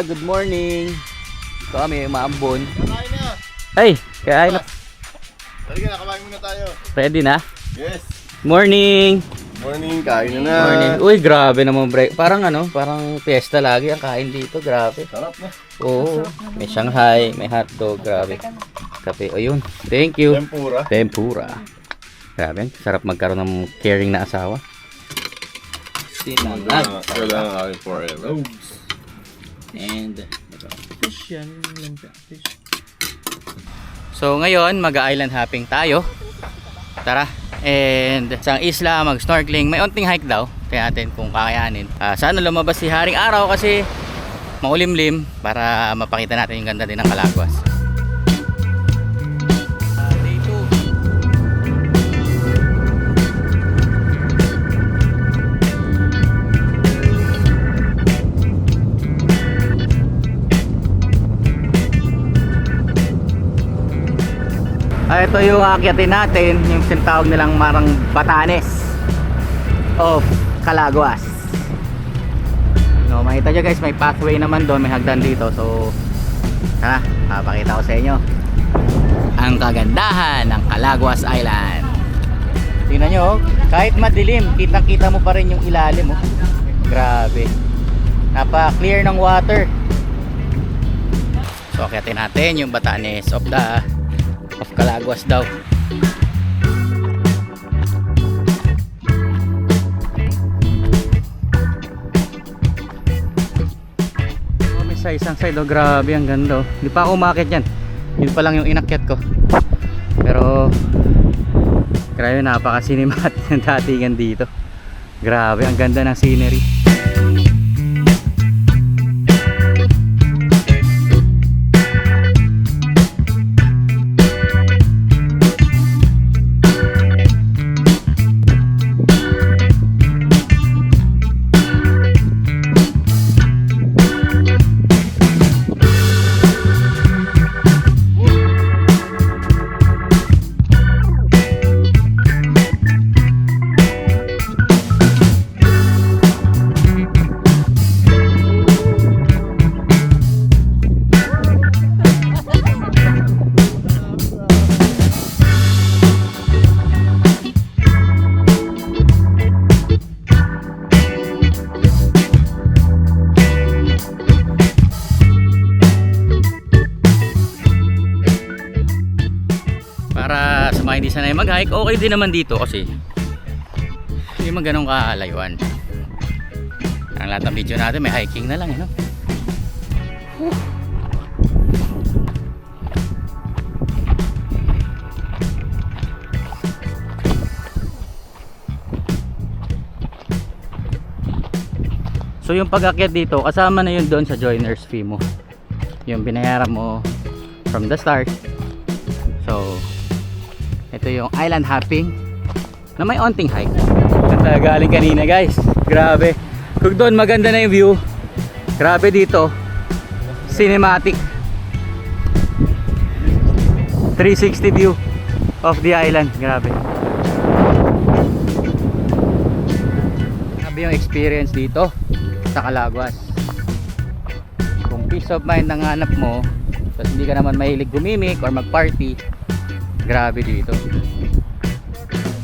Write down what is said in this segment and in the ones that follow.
Good morning. Kami maambon. Kakain na. Ay, kain na. Halika na, kamain muna tayo. Ready na? Yes. Morning. Morning, kain na. Morning. Uy, grabe naman break. Parang ano, parang fiesta lagi ang kain dito. Grabe. Sarap na. Oo. May Shanghai, may hotdog. Grabe. Kape. Ayun. Thank you. Tempura. Tempura. Grabe. Sarap magkaroon ng caring na asawa. Sinangag. Kailangan akin forever. And fish yan. So ngayon mag-island hopping tayo. Tara. And sa isla mag-snorkeling. May onting hike daw. Kaya natin kung kakayanin. Sana lumabas si Haring Araw kasi maulimlim para mapakita natin yung ganda din ng Calaguas. Day 2. Ito yung aakyatin natin, yung sinatawag nilang marang Batanes of Calaguas. No, makita nyo guys, may pathway naman doon, may hagdan dito. So, papakita ko sa inyo ang kagandahan ng Calaguas Island. Tingnan nyo, kahit madilim, kitang-kita mo pa rin yung ilalim. Grabe. Napa-clear ng water. So, akyatin natin yung Batanes of Calaguas daw. May sa isang side, grabe ang ganda. Hindi pa ako umakyat yan. Yun pa lang yung inakyat ko. Pero grabe, napaka-cinematic ng datingan dito. Grabe, ang ganda ng scenery. Para sa mga hindi sanay mag-hike, okay din naman dito kasi hindi man ganun kalayuan. Ang lahat ng video natin may hiking na lang, no? So yung pag-akyat dito, kasama na yun doon sa joiners fee mo. Yung binayaran mo from the start. So ito yung island hopping na may onting hike. Ganda galing kanina guys. Grabe. Kung doon maganda na yung view, grabe dito cinematic 360 view of the island. Grabe. Grabe yung experience dito sa Calaguas. Kung peace of mind ang hanap mo, tapos hindi ka naman mahilig gumimik or mag-party, grabe dito.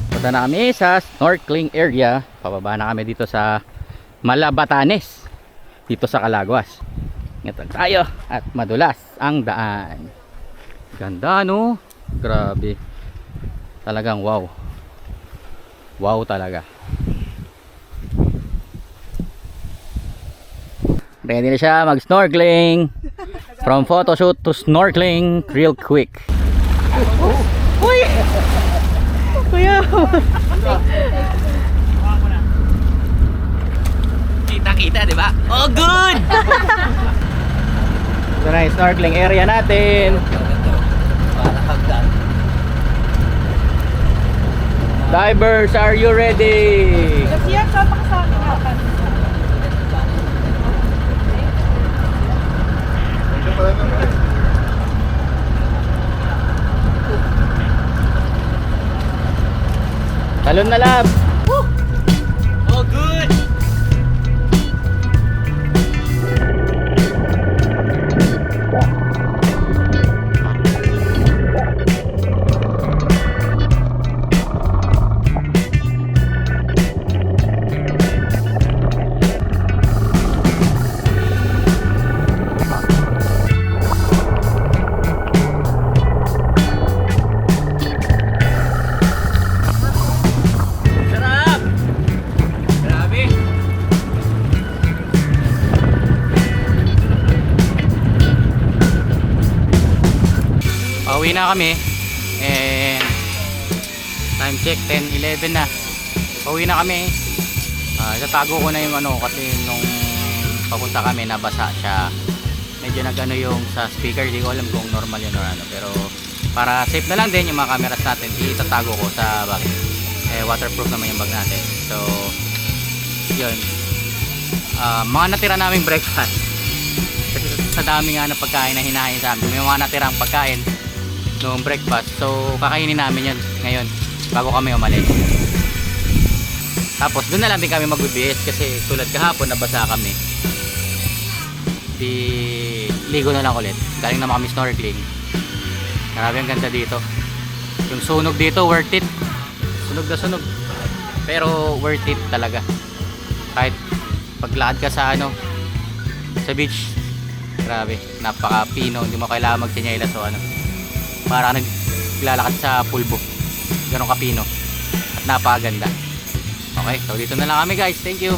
Punta na kami sa snorkeling area. Pababa na kami dito sa Batanes, dito sa Calaguas. Ito tayo at madulas ang daan. Ganda, no? Grabe. Talagang wow. Wow talaga. Ready na siya mag-snorkeling. From photoshoot to snorkeling real quick. Uy! Kuya! Kita-kita, di ba? Oh, good! Ito na yung snorkeling area natin. Divers, are you ready? Kasi yan, sa pakasali natin. Ito pala naman. Talon na lab. Oh, good! Sarap! Grabe! Pauwi na kami and time check 10:11 na. Pauwi na kami. Itatago ko na yung ano kasi nung papunta kami nabasa siya. Medyo nagano yung sa speaker, di ko alam kung normal yun or ano, pero para safe na lang din yung mga cameras natin, itatago ko sa bag. Waterproof naman yung bag natin. So yun. Mga natira naming breakfast. Kasi sa dami nga ng pagkain na hinahain sa amin, may mga natirang pagkain noong breakfast. So kakainin namin yun ngayon bago kami umalis. Tapos doon na lang din kami mag-BS kasi tulad kahapon nabasa kami. Di ligo na lang ulit. Galing naman kami snorkeling. Grabe ang ganda dito. Yung sunog dito worth it. Sunog na sunog. Pero worth it talaga. Kahit paglakad ka sa ano sa beach. Grabe, napaka-pino, hindi mo kailangan magsinyelas o ano. Para naglalakad sa pulbo. Ganun kapino. At napakaganda. Okay, so dito na lang kami guys. Thank you.